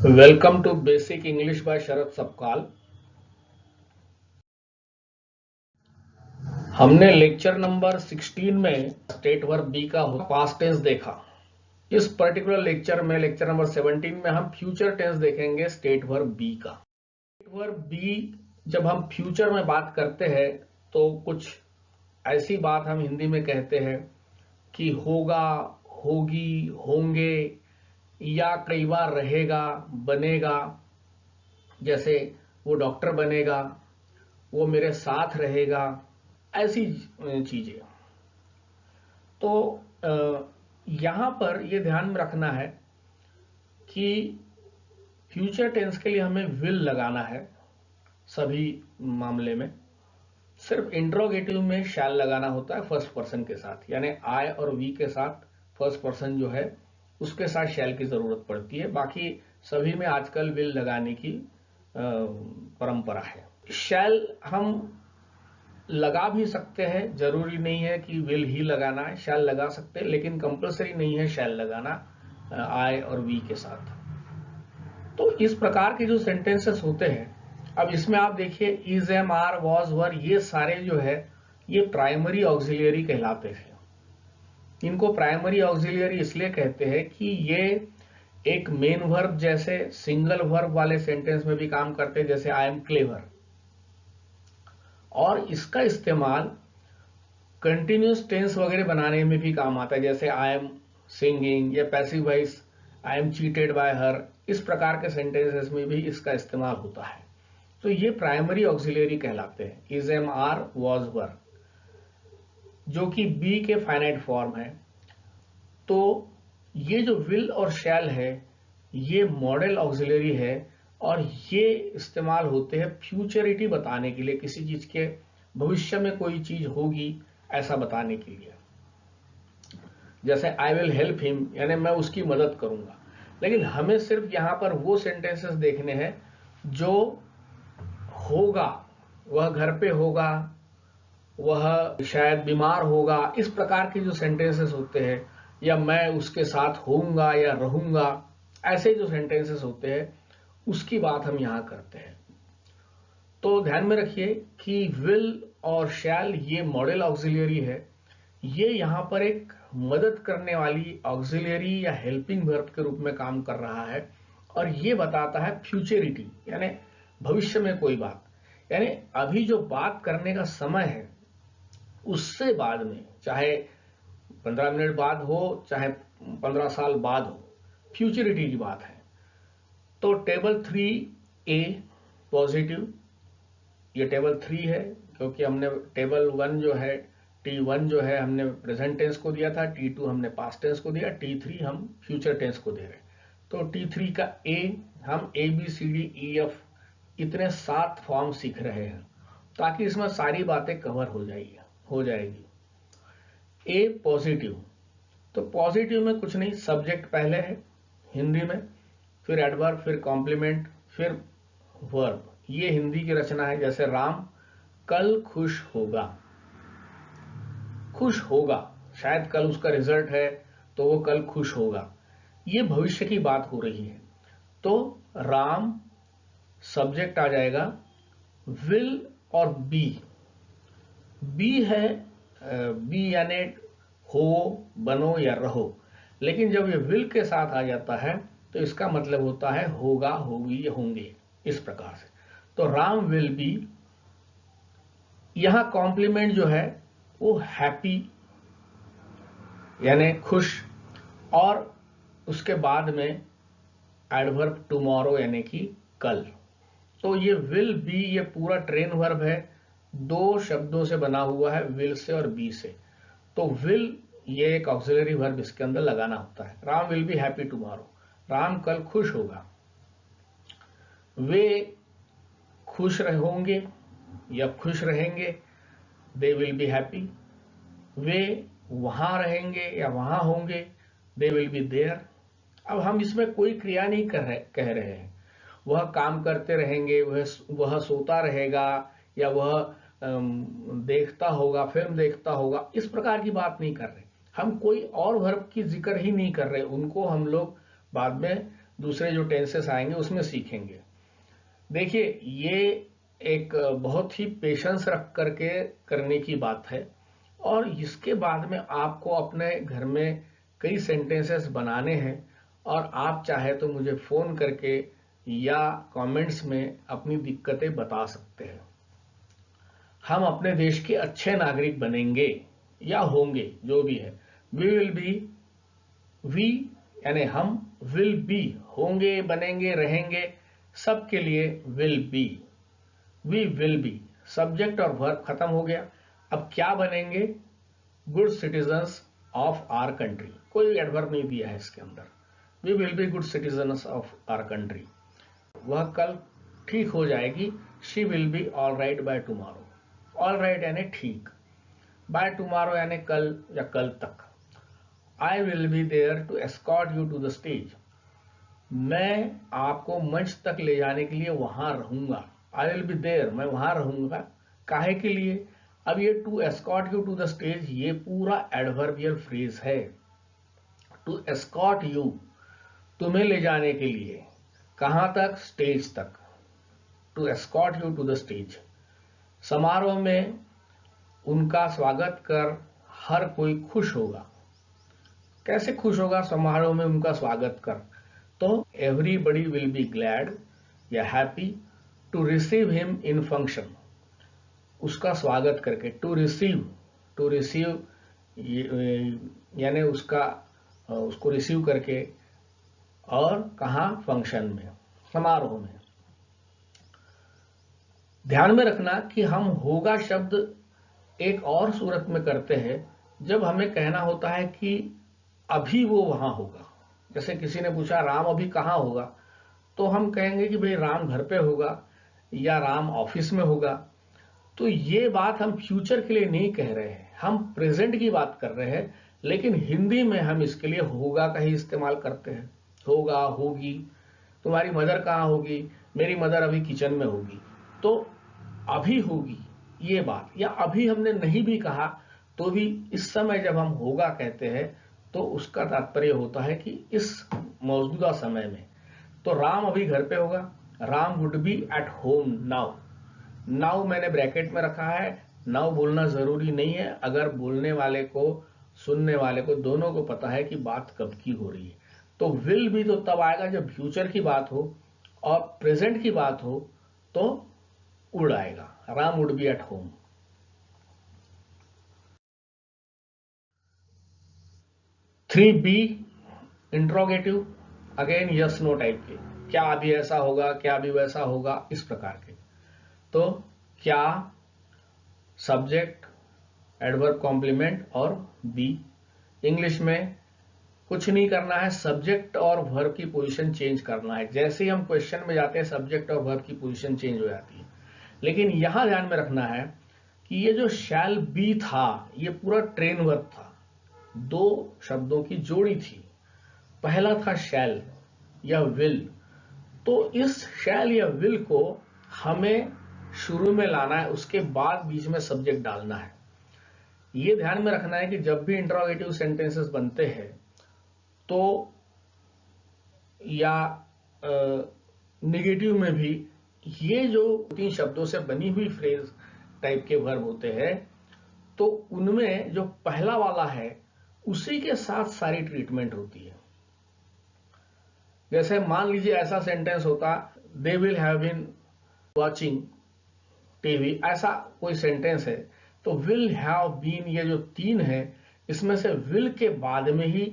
Welcome to basic English by Sharad Sabkal. हमने lecture number 16 में state verb be का past tense देखा। इस पर्टिकुलर लेक्चर में लेक्चर नंबर 17 में हम फ्यूचर टेंस देखेंगे स्टेट वर्ब बी का। स्टेट वर्ब बी जब हम फ्यूचर में बात करते हैं तो कुछ ऐसी बात हम हिंदी में कहते हैं कि होगा, होगी, होंगे या कई बार रहेगा, बनेगा। जैसे वो डॉक्टर बनेगा, वो मेरे साथ रहेगा, ऐसी चीजें। तो यहां पर ये ध्यान में रखना है कि फ्यूचर टेंस के लिए हमें विल लगाना है। सभी मामले में सिर्फ इंट्रोगेटिव में शैल लगाना होता है फर्स्ट पर्सन के साथ, यानी आई और वी के साथ फर्स्ट पर्सन जो है उसके साथ शैल की जरूरत पड़ती है। बाकी सभी में आजकल विल लगाने की परंपरा है। शैल हम लगा भी सकते हैं, जरूरी नहीं है कि विल ही लगाना है, शैल लगा सकते हैं, लेकिन कंपलसरी नहीं है शैल लगाना आई और वी के साथ। तो इस प्रकार के जो सेंटेंसेस होते हैं, अब इसमें आप देखिए इज, एम, आर, वॉज, वर, ये सारे जो है ये प्राइमरी ऑक्सिलियरी कहलाते हैं। इनको प्राइमरी ऑक्सिलियरी इसलिए कहते हैं कि ये एक मेन वर्ब जैसे सिंगल वर्ब वाले सेंटेंस में भी काम करते हैं, जैसे आई एम क्लेवर। और इसका इस्तेमाल कंटिन्यूस टेंस वगैरह बनाने में भी काम आता है, जैसे आई एम सिंगिंग या passive voice I am cheated bye हर। इस प्रकार के सेंटेंसेस में भी इसका इस्तेमाल होता है। तो ये प्राइमरी ऑक्सिलियरी कहलाते हैं, इज, एम, आर, वॉज, वर, जो कि बी के फाइनाइट फॉर्म है। तो ये जो विल और शैल है ये मॉडल ऑक्सिलियरी है और ये इस्तेमाल होते हैं फ्यूचरिटी बताने के लिए, किसी चीज के भविष्य में कोई चीज होगी ऐसा बताने के लिए। जैसे आई विल हेल्प हिम, यानी मैं उसकी मदद करूंगा। लेकिन हमें सिर्फ यहां पर वो सेंटेंसेस देखने हैं जो होगा, वह घर पे होगा, वह शायद बीमार होगा, इस प्रकार के जो सेंटेंसेस होते हैं, या मैं उसके साथ होऊंगा या रहूंगा, ऐसे जो सेंटेंसेस होते हैं उसकी बात हम यहां करते हैं। तो ध्यान में रखिए कि विल और शैल ये मॉडल ऑक्सिलियरी है। ये यहां पर एक मदद करने वाली ऑक्सिलियरी या हेल्पिंग वर्ब के रूप में काम कर रहा है और ये बताता है फ्यूचरिटी, यानी भविष्य में कोई बात, यानी अभी जो बात करने का समय है उससे बाद में, चाहे 15 मिनट बाद हो चाहे 15 साल बाद हो, फ्यूचरिटी की बात है। तो टेबल 3A पॉजिटिव, ये टेबल 3 है क्योंकि हमने टेबल 1 जो है T1 जो है हमने प्रेजेंट टेंस को दिया था, T2 हमने पास्ट टेंस को दिया, T3 हम फ्यूचर टेंस को दे रहे हैं। तो T3 का A हम ABCDEF इतने 7 फॉर्म सीख रहे हैं ताकि इसमें सारी बातें कवर हो जाएगी। ए पॉजिटिव, तो पॉजिटिव में कुछ नहीं, सब्जेक्ट पहले है हिंदी में, फिर एडवर्ब, फिर कॉम्प्लीमेंट, फिर वर्ब। ये हिंदी की रचना है। जैसे राम कल खुश होगा, खुश होगा, शायद कल उसका रिजल्ट है तो वो कल खुश होगा, ये भविष्य की बात हो रही है। तो राम सब्जेक्ट आ जाएगा, विल और बी, बी है बी यानी हो, बनो या रहो। लेकिन जब ये विल के साथ आ जाता है तो इसका मतलब होता है होगा, होगी या होंगे, इस प्रकार से। तो राम विल बी, यहां कॉम्प्लीमेंट जो है वो हैप्पी यानी खुश, और उसके बाद में एडवर्ब टुमारो यानी कि कल। तो ये विल बी ये पूरा ट्रेन वर्ब है, दो शब्दों से बना हुआ है, विल से और बी से। तो विल ये एक ऑक्सिलरी वर्ब इसके अंदर लगाना होता है। Ram will be happy tomorrow, Ram कल खुश होगा। वे खुश होंगे या खुश रहेंगे, दे विल बी हैप्पी। वे वहां रहेंगे या वहां होंगे, दे विल बी देयर। अब हम इसमें कोई क्रिया नहीं कह रहे हैं, वह काम करते रहेंगे, वह सोता रहेगा, या वह देखता होगा, फिल्म देखता होगा, इस प्रकार की बात नहीं कर रहे। हम कोई और वर्ब की जिक्र ही नहीं कर रहे, उनको हम लोग बाद में दूसरे जो टेंसेस आएंगे उसमें सीखेंगे। देखिए, ये एक बहुत ही पेशेंस रख करके करने की बात है, और इसके बाद में आपको अपने घर में कई सेंटेंसेस बनाने हैं, और आप चाहे तो मुझे फोन करके या कमेंट्स में अपनी दिक्कतें बता सकते हैं। हम अपने देश के अच्छे नागरिक बनेंगे या होंगे, जो भी है। वी विल बी, वी यानी हम, विल बी होंगे, बनेंगे, रहेंगे, सबके लिए will be. We will be, subject और वर्ब खत्म हो गया। अब क्या बनेंगे? Good citizens of our country. कोई एडवर्ब नहीं दिया है इसके अंदर। We will be good citizens of our country. वह कल ठीक हो जाएगी। She will be all right by tomorrow. All right यानी ठीक, बाय टुमारो यानी कल या कल तक। I will be there to escort you to the stage. मैं आपको मंच तक ले जाने के लिए वहां रहूंगा। आई विल बी देयर, मैं वहां रहूंगा। काहे के लिए? अब ये to escort you to the stage, ये पूरा एडवर्बियल फ्रेज है। टू एस्कॉर्ट यू, तुम्हें ले जाने के लिए। कहां तक? स्टेज तक। To escort you to the stage. समारोह में उनका स्वागत कर हर कोई खुश होगा। कैसे खुश होगा समारोह में उनका स्वागत कर? तो एवरीबडी विल बी ग्लैड या happy to receive him in function. उसका स्वागत करके, टू रिसीव यानी उसको रिसीव करके, और कहा? फंक्शन में, समारोह में। ध्यान में रखना कि हम होगा शब्द एक और सूरत में करते हैं जब हमें कहना होता है कि अभी वो वहां होगा। जैसे किसी ने पूछा राम अभी कहां होगा, तो हम कहेंगे कि भाई राम घर पे होगा या राम ऑफिस में होगा। तो ये बात हम फ्यूचर के लिए नहीं कह रहे हैं, हम प्रेजेंट की बात कर रहे हैं। लेकिन हिंदी में हम इसके लिए होगा का ही इस्तेमाल करते हैं। होगा, होगी। तुम्हारी मदर कहाँ होगी? मेरी मदर अभी किचन में होगी। तो अभी होगी ये बात, या अभी हमने नहीं भी कहा तो भी इस समय जब हम होगा कहते हैं तो उसका तात्पर्य होता है कि इस मौजूदा समय में। तो राम अभी घर पे होगा। Ram would be at home now. Now मैंने ब्रैकेट में रखा है। नाउ बोलना जरूरी नहीं है, अगर बोलने वाले को, सुनने वाले को, दोनों को पता है कि बात कब की हो रही है। तो विल भी तो तब आएगा जब फ्यूचर की बात हो, और प्रेजेंट की बात हो तो वुड आएगा। Ram would be at home. 3B interrogative, again yes no type के। क्या अभी ऐसा होगा, क्या अभी वैसा होगा, इस प्रकार के। तो क्या, सब्जेक्ट, एडवर्ब कॉम्प्लीमेंट और बी। इंग्लिश में कुछ नहीं करना है, सब्जेक्ट और वर्ब की पोजीशन चेंज करना है। जैसे ही हम क्वेश्चन में जाते हैं सब्जेक्ट और वर्ब की पोजीशन चेंज हो जाती है। लेकिन यहां ध्यान में रखना है कि ये जो शैल बी था ये पूरा ट्रेन वर्ब था, दो शब्दों की जोड़ी थी। पहला था शैल या विल। तो इस शैल या विल को हमें शुरू में लाना है, उसके बाद बीच में सब्जेक्ट डालना है। ये ध्यान में रखना है कि जब भी इंट्रोगेटिव सेंटेंसेस बनते हैं तो, या निगेटिव में भी, ये जो 3 शब्दों से बनी हुई फ्रेज टाइप के वर्ब होते हैं, तो उनमें जो पहला वाला है उसी के साथ सारी ट्रीटमेंट होती है। जैसे मान लीजिए ऐसा सेंटेंस होता, they will have been watching TV, ऐसा कोई सेंटेंस है, तो विल हैव बीन, ये जो 3 है, इसमें से विल के बाद में ही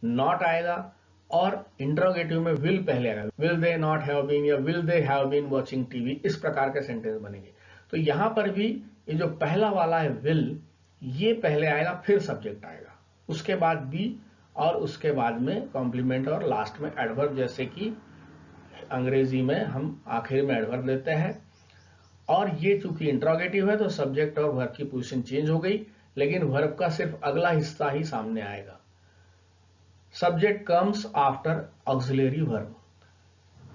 नॉट आएगा, और इंट्रोगेटिव में विल पहले आएगा। Will they not have been या will they have been watching TV, इस प्रकार के सेंटेंस बनेंगे। तो यहां पर भी ये जो पहला वाला है विल, ये पहले आएगा, फिर सब्जेक्ट आएगा, उसके बाद बी, और उसके बाद में कॉम्प्लीमेंट, और लास्ट में एडवर्ब। जैसे कि अंग्रेजी में हम आखिर में एडवर्ब लेते हैं। और ये चूंकि इंट्रोगेटिव है तो सब्जेक्ट और वर्ब की पोजीशन चेंज हो गई, लेकिन वर्ब का सिर्फ अगला हिस्सा ही सामने आएगा। Subject comes after auxiliary verb.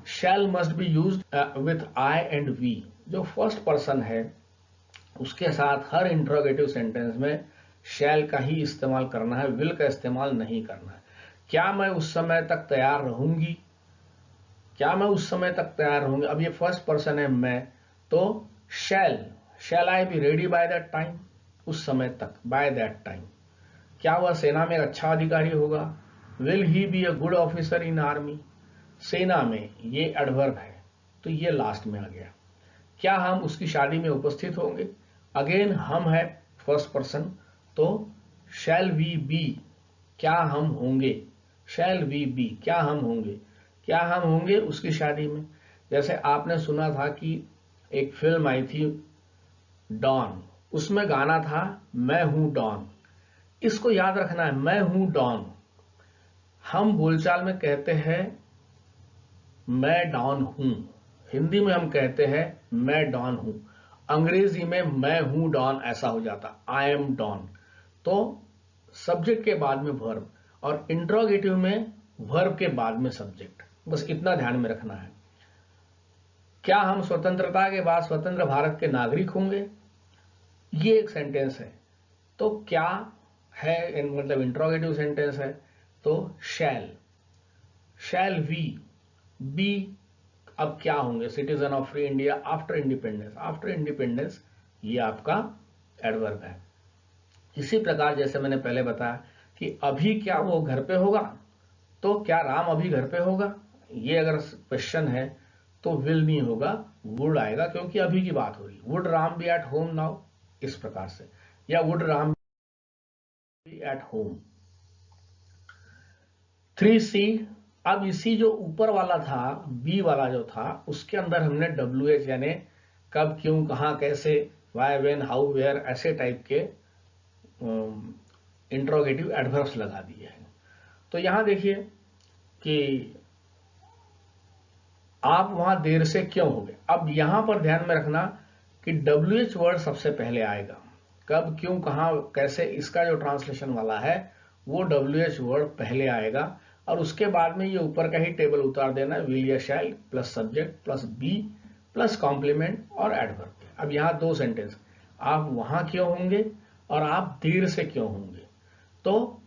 Shall must be used with I and we. जो फर्स्ट पर्सन है उसके साथ हर इंट्रोगेटिव सेंटेंस में शैल का ही इस्तेमाल करना है, विल का इस्तेमाल नहीं करना है। क्या मैं उस समय तक तैयार रहूंगी? क्या मैं उस समय तक तैयार होंगे? अब ये फर्स्ट पर्सन है मैं, तो shall I be ready by that time, उस समय तक, बाय दैट टाइम। क्या वह सेना में एक अच्छा अधिकारी होगा? Will he be a good officer in army? सेना में, ये एडवर्ब है तो ये लास्ट में आ गया। क्या हम उसकी शादी में उपस्थित होंगे? अगेन हम है फर्स्ट पर्सन, तो शैल वी बी, क्या हम होंगे? शैल वी बी, क्या हम होंगे? क्या हम होंगे उसकी शादी में? जैसे आपने सुना था कि एक फिल्म आई थी डॉन, उसमें गाना था मैं हूं डॉन। इसको याद रखना है, मैं हूं डॉन। हम बोलचाल में कहते हैं मैं डॉन हूं, हिंदी में हम कहते हैं मैं डॉन हूं, अंग्रेजी में मैं हूं डॉन ऐसा हो जाता, आई एम डॉन। तो सब्जेक्ट के बाद में वर्ब, और इंट्रोगेटिव में वर्ब के बाद में सब्जेक्ट, बस इतना ध्यान में रखना है। क्या हम स्वतंत्रता के बाद स्वतंत्र भारत के नागरिक होंगे? ये एक सेंटेंस है, तो क्या है, मतलब इंट्रोगेटिव सेंटेंस है, तो शैल वी बी, अब क्या होंगे citizen of free India after independence? After independence, ये आपका एडवर्ब है। इसी प्रकार जैसे मैंने पहले बताया कि अभी क्या वो घर पे होगा, तो क्या राम अभी घर पे होगा? ये अगर क्वेश्चन है तो विल नहीं होगा, वुड आएगा, क्योंकि अभी की बात हो रही। Would Ram be at home now, इस प्रकार से, या would Ram be at home. 3C, अब इसी जो ऊपर वाला था, बी वाला जो था, उसके अंदर हमने WH यानी कब, क्यों, कहां, कैसे, वाई, वेन, हाउ, वेयर, ऐसे टाइप के इंट्रोगेटिव एडवर्ब्स लगा दिए हैं। तो यहां देखिए कि आप वहां देर से क्यों हो गए। अब यहां पर ध्यान में रखना कि WH वर्ड सबसे पहले आएगा, कब, क्यों, कहां, कैसे, इसका जो ट्रांसलेशन वाला है वो WH वर्ड पहले आएगा, और उसके बाद में ये ऊपर का ही टेबल उतार देना, विल या shall plus subject plus be plus complement और एडवर्ब। अब यहां दो सेंटेंस, आप वहां क्यों होंगे और आप देर से क्यों होंगे। तो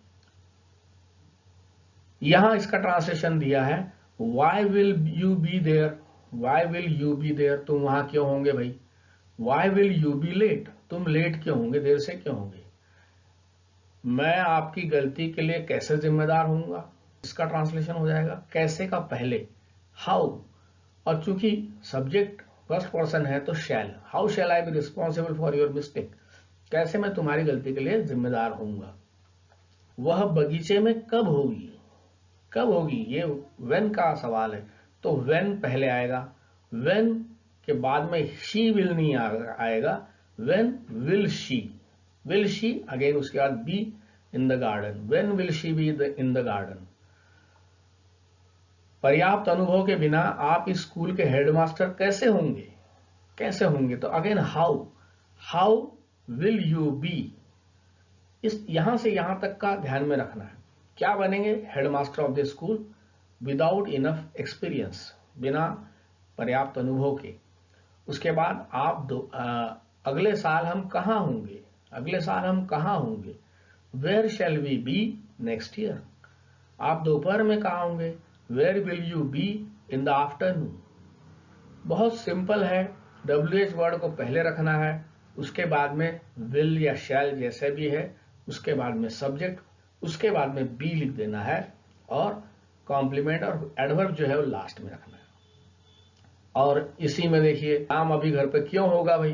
यहां इसका ट्रांसलेशन दिया है, why will you be there, why will you be there, तुम वहां क्यों होंगे भाई। Why will you be late, तुम लेट क्यों होंगे, देर से क्यों होंगे। मैं आपकी गलती के लिए कैसे जिम्मेदार होऊंगा, इसका ट्रांसलेशन हो जाएगा कैसे का पहले हाउ, और चूंकि सब्जेक्ट फर्स्ट पर्सन है तो shall, how shall I be responsible for your mistake, कैसे मैं तुम्हारी गलती के लिए जिम्मेदार होऊंगा। वह बगीचे में कब होगी, कब होगी, ये व्हेन का सवाल है, तो व्हेन पहले आएगा, व्हेन के बाद में शी विल नहीं आएगा, व्हेन विल शी अगेन, उसके बाद B in the garden, when will she be in the garden. पर्याप्त अनुभव के बिना आप इस स्कूल के हेडमास्टर कैसे होंगे, कैसे होंगे, तो again how will you be, इस यहां से यहां तक का ध्यान में रखना है। क्या बनेंगे, headmaster of the school without enough experience, बिना पर्याप्त अनुभव के। उसके बाद आप अगले साल हम कहां होंगे, अगले साल हम कहां होंगे, where shall we be next year. आप दोपहर में कहां होंगे, where will you be in the afternoon. बहुत सिंपल है, WH वर्ड को पहले रखना है, उसके बाद में विल या शैल जैसे भी है, उसके बाद में सब्जेक्ट, उसके बाद में बी लिख देना है, और कॉम्प्लीमेंट और एडवर्ब जो है वो लास्ट में रखना है। और इसी में देखिए, राम अभी घर पे क्यों होगा भाई,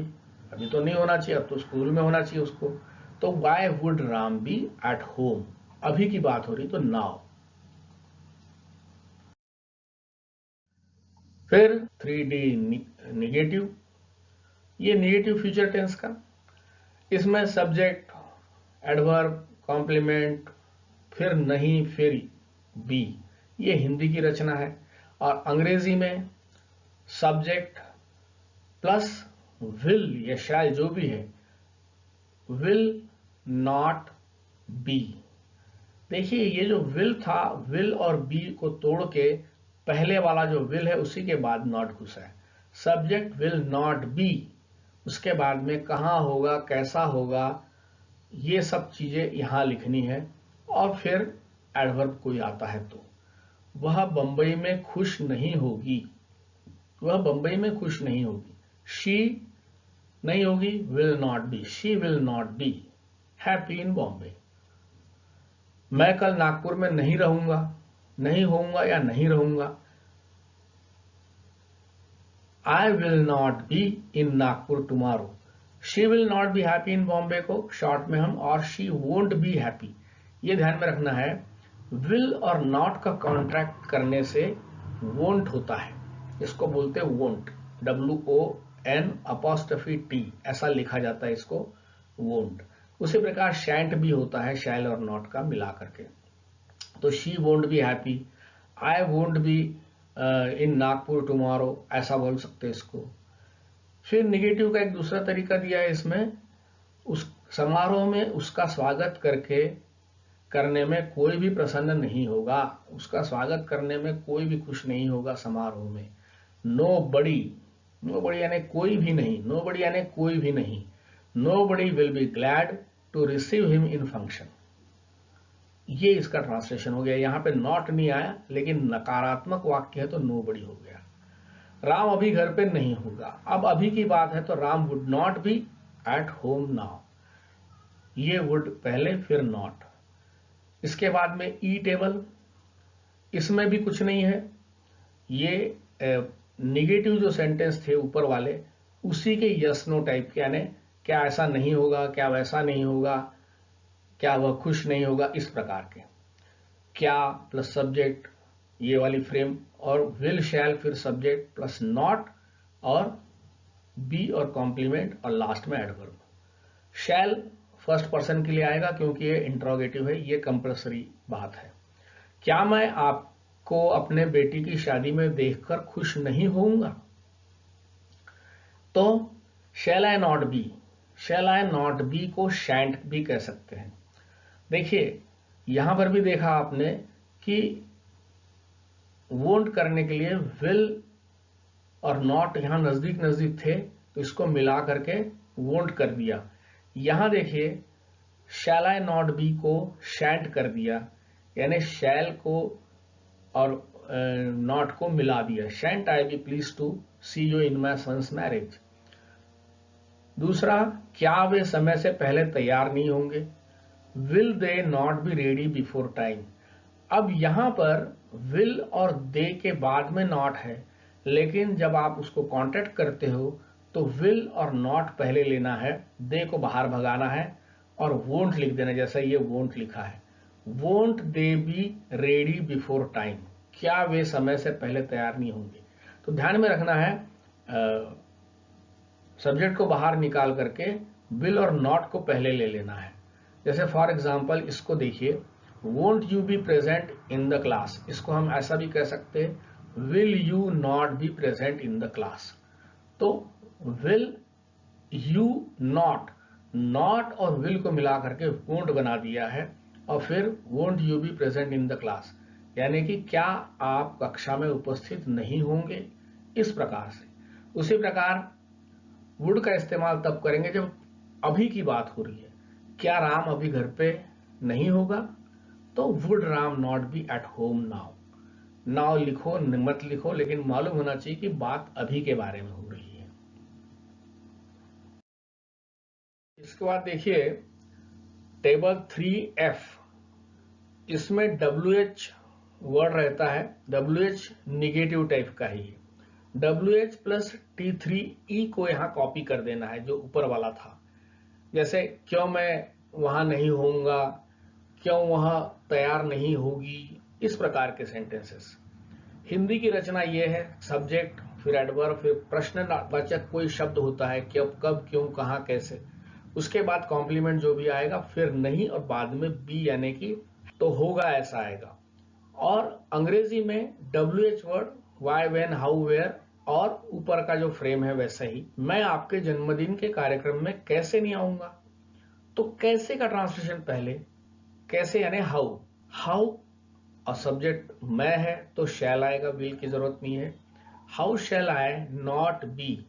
अभी तो नहीं होना चाहिए, अब तो स्कूल में होना चाहिए उसको, तो why would Ram be at home, अभी की बात हो रही तो नाउ। फिर 3D निगेटिव, ये निगेटिव फ्यूचर टेंस का, इसमें सब्जेक्ट, एडवर्ब, कॉम्प्लीमेंट, फिर नहीं, फिर बी, ये हिंदी की रचना है। और अंग्रेजी में सब्जेक्ट प्लस विल या शैल जो भी है, विल नॉट बी। देखिए ये जो विल था, विल और बी को तोड़ के पहले वाला जो विल है उसी के बाद नॉट घुसा है, सब्जेक्ट विल नॉट बी, उसके बाद में कहां होगा, कैसा होगा, ये सब चीजें यहां लिखनी है, और फिर एडवर्ब कोई आता है तो वह बंबई में खुश नहीं होगी, वह बंबई में खुश नहीं होगी। शी नहीं होगी, will not B, she will not be happy in Bombay. मैं कल नागपुर में नहीं रहूंगा, नहीं होऊंगा या नहीं रहूंगा। I will not be in Nagpur tomorrow. She will not be happy in Bombay को शॉर्ट में हम और शी वोंट बी हैप्पी, ये ध्यान में रखना है। विल और नॉट का कॉन्ट्रैक्ट करने से वोंट होता है, इसको बोलते हैं वोंट, WON' ऐसा लिखा जाता है इसको, वोंट। उसी प्रकार शैंट भी होता है शैल और नॉट का मिला करके। तो she won't be happy, I won't be in Nagpur tomorrow, ऐसा बोल सकते हैं इसको। फिर निगेटिव का एक दूसरा तरीका दिया है इसमें, उस समारोह में उसका स्वागत करने में कोई भी प्रसन्न नहीं होगा, उसका स्वागत करने में कोई भी खुश नहीं होगा समारोह में। नो बड़ी, नो बड़ी यानी कोई भी नहीं, नो बड़ी यानी कोई भी नहीं। Nobody will be glad to receive him in function, ये इसका ट्रांसलेशन हो गया। यहां पे नॉट नहीं आया, लेकिन नकारात्मक वाक्य है तो नो बड़ी हो गया। राम अभी घर पे नहीं होगा, अब अभी की बात है तो Ram would not be at home now, ये वुड पहले फिर नॉट। इसके बाद में ई टेबल, इसमें भी कुछ नहीं है, ये निगेटिव जो सेंटेंस थे ऊपर वाले उसी के यस नो टाइप के, यानी क्या ऐसा नहीं होगा, क्या वैसा नहीं होगा, क्या वह खुश नहीं होगा, इस प्रकार के। क्या प्लस सब्जेक्ट, ये वाली फ्रेम, और विल शैल फिर सब्जेक्ट प्लस नॉट और बी और कॉम्प्लीमेंट और लास्ट में एडवर्ब। शैल फर्स्ट पर्सन के लिए आएगा क्योंकि ये इंट्रोगेटिव है, ये कंपल्सरी बात है। क्या मैं आपको अपने बेटी की शादी में देखकर खुश नहीं होऊंगा? तो shall I not be, shall I not be को शैंट भी कह सकते हैं। देखिए यहां पर भी देखा आपने कि वोंट करने के लिए विल और नॉट यहां नजदीक नजदीक थे तो इसको मिला करके वोंट कर दिया। यहां देखिए शैल आई नॉट बी को शैंट कर दिया, यानी शैल को और नॉट को मिला दिया। Shan't I be please to see you in my son's marriage. दूसरा, क्या वे समय से पहले तैयार नहीं होंगे? Will they not be ready before time. अब यहां पर विल और दे के बाद में नॉट है, लेकिन जब आप उसको कॉन्ट्रैक्ट करते हो तो विल और नॉट पहले लेना है, दे को बाहर भगाना है और वोंट लिख देना, जैसा ये वोंट लिखा है। Won't they B ready before time, क्या वे समय से पहले तैयार नहीं होंगे? तो ध्यान में रखना है, सब्जेक्ट को बाहर निकाल करके विल और नॉट को पहले ले लेना है। जैसे फॉर एग्जाम्पल इसको देखिए, won't you be present in the class, इसको हम ऐसा भी कह सकते हैं, will you not be present in the class. तो विल यू नॉट, नॉट और विल को मिला करके वोंट बना दिया है, और फिर won't you be present in the class, यानी कि क्या आप कक्षा में उपस्थित नहीं होंगे, इस प्रकार से। उसी प्रकार वुड का इस्तेमाल तब करेंगे जब अभी की बात हो रही है। क्या राम अभी घर पे नहीं होगा? तो would Ram not be at home now. Now लिखो मत लिखो, लेकिन मालूम होना चाहिए कि बात अभी के बारे में हो रही है। इसके बाद देखिए टेबल 3F, इसमें WH वर्ड रहता है, WH निगेटिव टाइप का ही है। WH प्लस T3E को यहां कॉपी कर देना है जो ऊपर वाला था। जैसे क्यों मैं वहां नहीं होऊंगा, क्यों वहां तैयार नहीं होगी, इस प्रकार के सेंटेंसेस। हिंदी की रचना यह है, सब्जेक्ट फिर एडवर्ब फिर प्रश्नवाचक कोई शब्द होता है, कब कब क्यों कहां कैसे, उसके बाद कॉम्प्लीमेंट जो भी आएगा, फिर नहीं और बाद में बी यानी कि तो होगा ऐसा आएगा। और अंग्रेजी में WH word why when how where और ऊपर का जो फ्रेम है वैसा ही। मैं आपके जन्मदिन के कार्यक्रम में कैसे नहीं आऊंगा? तो कैसे का ट्रांसलेशन पहले, कैसे यानी हाउ, हाउ और सब्जेक्ट मैं है तो शैल आएगा, विल की जरूरत नहीं है। How shall I not be,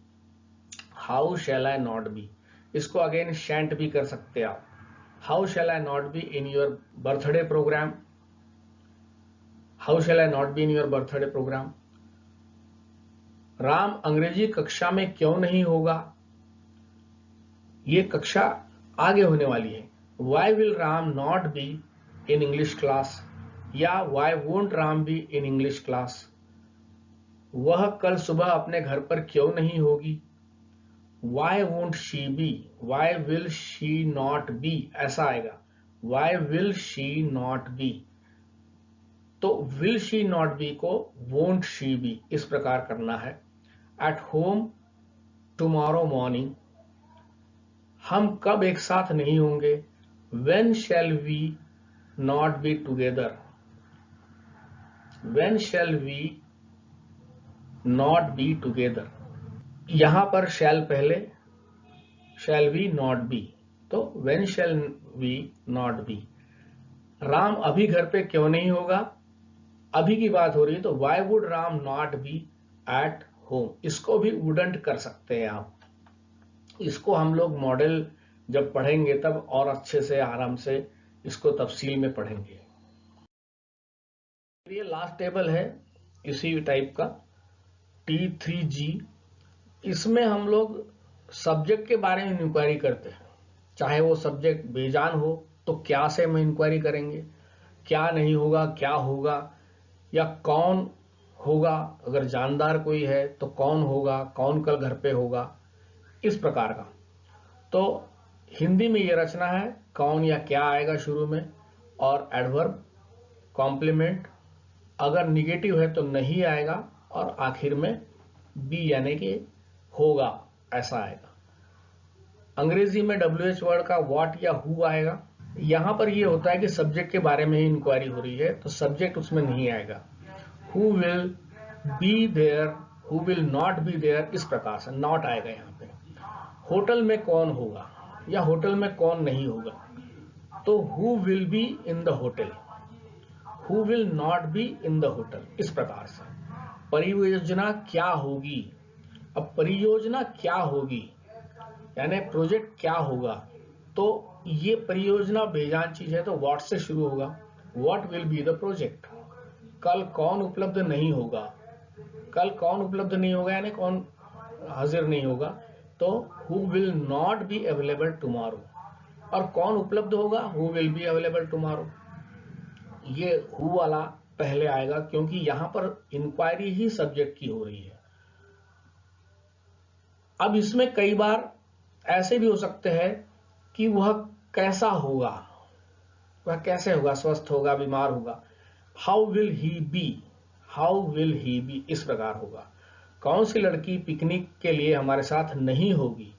how shall I not be, इसको अगेन शैंट भी कर सकते आप। How shall I not be in your birthday programme, how shall I not be in your birthday programme. Ram अंग्रेजी कक्षा में क्यों नहीं होगा, ये कक्षा आगे होने वाली है। Why will Ram not be in English class, या why won't Ram be in English class. वह कल सुबह अपने घर पर क्यों नहीं होगी। Why won't she be, why will she not be, ऐसा आएगा। Why will she not be, तो विल शी नॉट बी को वोंट शी बी इस प्रकार करना है। एट होम टुमारो मॉर्निंग, हम कब एक साथ नहीं होंगे। When shall we not be together, when shall we not be together. यहां पर शैल पहले, शैल वी नॉट बी, तो when shall we not be. Ram अभी घर पे क्यों नहीं होगा, अभी की बात हो रही है, तो why would Ram not be at home. इसको भी वुडंट कर सकते हैं आप। इसको हम लोग मॉडल जब पढ़ेंगे तब और अच्छे से आराम से इसको तफसील में पढ़ेंगे। ये लास्ट टेबल है इसी टाइप का, T3G। इसमें हम लोग सब्जेक्ट के बारे में इंक्वायरी करते हैं। चाहे वो सब्जेक्ट बेजान हो तो क्या से हम इंक्वायरी करेंगे, क्या नहीं होगा, क्या होगा, या कौन होगा। अगर जानदार कोई है तो कौन होगा, कौन कल घर पे होगा, इस प्रकार का। तो हिंदी में ये रचना है, कौन या क्या आएगा शुरू में, और एडवर्ब, कॉम्प्लीमेंट, अगर निगेटिव है तो नहीं आएगा, और आखिर में बी यानी कि होगा ऐसा आएगा। अंग्रेजी में WH वर्ड का व्हाट या हु आएगा। यहां पर ये होता है कि सब्जेक्ट के बारे में ही इंक्वायरी हो रही है तो सब्जेक्ट उसमें नहीं आएगा। Who will be there, who will not be there, इस प्रकार से नॉट आएगा यहाँ पे। होटल में कौन होगा या होटल में कौन नहीं होगा, तो who will B in the hotel, who will not be in the hotel, इस प्रकार से। परियोजना क्या होगी, अब परियोजना क्या होगी यानी प्रोजेक्ट क्या होगा, तो ये परियोजना बेजान चीज है तो व्हाट से शुरू होगा। What will be the project. कल कौन उपलब्ध नहीं होगा, कल कौन उपलब्ध नहीं होगा यानी कौन हाजिर नहीं होगा, तो who will not be available tomorrow. और कौन उपलब्ध होगा, who will be available tomorrow. ये हु वाला पहले आएगा क्योंकि यहां पर इंक्वायरी ही सब्जेक्ट की हो रही है। अब इसमें कई बार ऐसे भी हो सकते हैं कि वह कैसा होगा, वह कैसे होगा, स्वस्थ होगा, बीमार होगा। How will he be, how will he be, इस प्रकार होगा। कौन सी लड़की पिकनिक के लिए हमारे साथ नहीं होगी,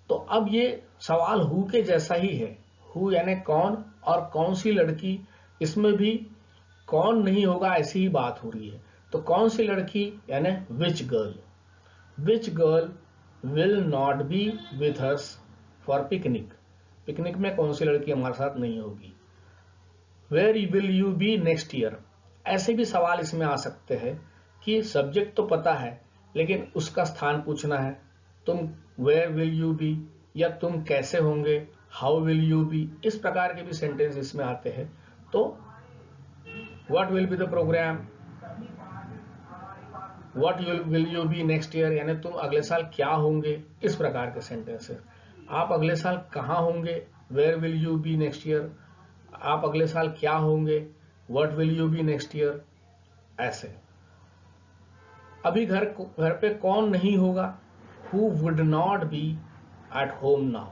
तो अब ये सवाल हु के जैसा ही है। हु यानी कौन, और कौन सी लड़की, इसमें भी कौन नहीं होगा ऐसी ही बात हो रही है। तो कौन सी लड़की यानी which girl, which girl will not be with us for picnic, picnic में कौन सी लड़की हमारे साथ नहीं होगी। Where will you be next year, ऐसे भी सवाल इसमें आ सकते हैं कि सब्जेक्ट तो पता है लेकिन उसका स्थान पूछना है। तुम वेयर विल यू बी, या तुम कैसे होंगे, हाउ विल यू बी, इस प्रकार के भी सेंटेंस इसमें आते हैं। तो what will be the programme, what will you be next year यानी तुम अगले साल क्या होंगे, इस प्रकार के सेंटेंसेस। आप अगले साल कहाँ होंगे, where will you be next year. आप अगले साल क्या होंगे, what will you be next year, ऐसे। अभी घर पे कौन नहीं होगा, who would not be at home now.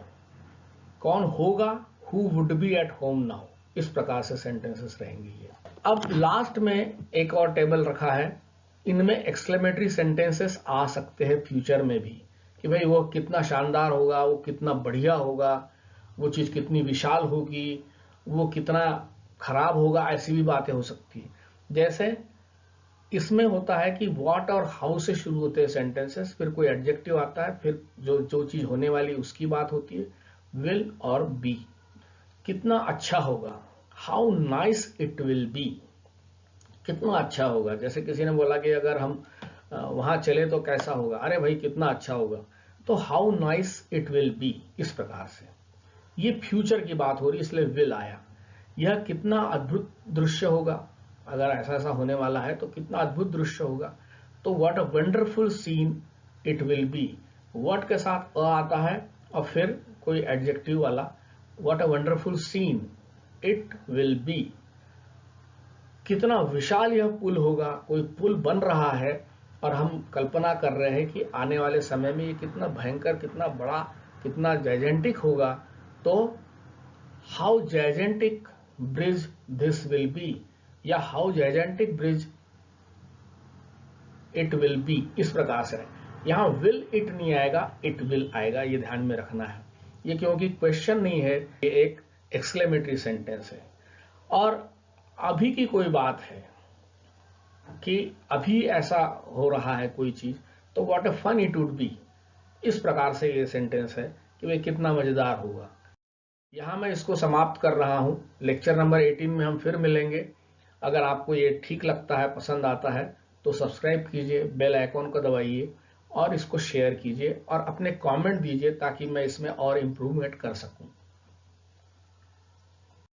कौन होगा, who would be at home now, इस प्रकार से सेंटेंसेस रहेंगे ये। अब लास्ट में एक और टेबल रखा है, इनमें एक्सक्लेमेटरी सेंटेंसेस आ सकते हैं फ्यूचर में भी, कि भाई वो कितना शानदार होगा, वो कितना बढ़िया होगा, वो चीज कितनी विशाल होगी, वो कितना खराब होगा, ऐसी भी बातें हो सकती है। जैसे इसमें होता है कि व्हाट और हाउ से शुरू होते हैं सेंटेंसेस, फिर कोई एडजेक्टिव आता है, फिर जो चीज होने वाली उसकी बात होती है, विल और बी। कितना अच्छा होगा, how nice it will B, कितना अच्छा होगा। जैसे किसी ने बोला कि अगर हम वहां चले तो कैसा होगा, अरे भाई कितना अच्छा होगा, तो how nice it will be, इस प्रकार से। ये फ्यूचर की बात हो रही इसलिए विल आया। यह कितना अद्भुत दृश्य होगा, अगर ऐसा ऐसा होने वाला है तो कितना अद्भुत दृश्य होगा। तो what a wonderful seen it will B, what के साथ अ आता है और फिर कोई एडजेक्टिव वाला, what a wonderful seen it will B, कितना विशाल यह पुल होगा। कोई पुल बन रहा है और हम कल्पना कर रहे हैं कि आने वाले समय में ये कितना भयंकर, कितना बड़ा, कितना जाइजेंटिक होगा। तो how gigantic bridge this will be, या how gigantic bridge it will be, इस प्रकार से। यहां विल इट नहीं आएगा, इट विल आएगा, ये ध्यान में रखना है। ये क्योंकि क्वेश्चन नहीं है, ये एक एक्सक्लेमेटरी सेंटेंस है। और अभी की कोई बात है कि अभी ऐसा हो रहा है कोई चीज, तो what a fun it would be, इस प्रकार से ये सेंटेंस है कि वे कितना मजेदार होगा। यहां मैं इसको समाप्त कर रहा हूं। लेक्चर नंबर 18 में हम फिर मिलेंगे। अगर आपको ये ठीक लगता है, पसंद आता है, तो सब्सक्राइब कीजिए, बेल आइकॉन को दबाइए और इसको शेयर कीजिए और अपने कमेंट दीजिए ताकि मैं इसमें और इम्प्रूवमेंट कर सकूं।